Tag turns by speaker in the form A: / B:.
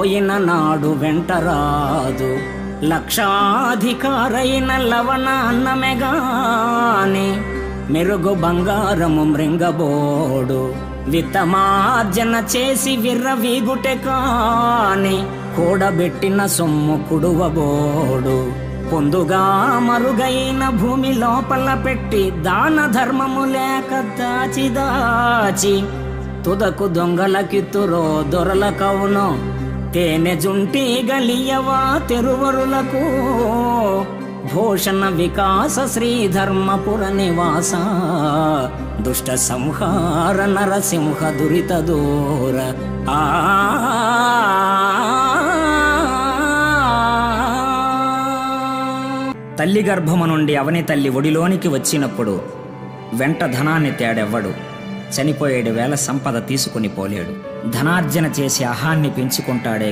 A: పోయిన నాడు వెంటరాదు లక్షాధికారైన లవణ అన్నమెగాని మెరుగు బంగారము మృంగబోడు విత్తమార్జన చేసి విర్రవీగుటె కాని కూడబెట్టిన సొమ్ము కుడువబోడు పొందుగా మరుగైన భూమి లోపల పెట్టి దాన ధర్మము లేక దాచి దాచి తుదకు దొంగలకిత్తురో దొరలకవునో తేనె జుంటి గలియవా తెరువరులకు భూషణ వికాస శ్రీధర్మపుర నివాస దుష్ట సంహార నరసింహ దురిత దూర తల్లి గర్భము నుండి అవని తల్లి ఒడిలోనికి వచ్చినప్పుడు వెంట ధనాన్ని తేడెవ్వడు చనిపోయేడు వేళ సంపద తీసుకుని పోలేడు ధనార్జన చేసి అహాన్ని పెంచుకుంటాడే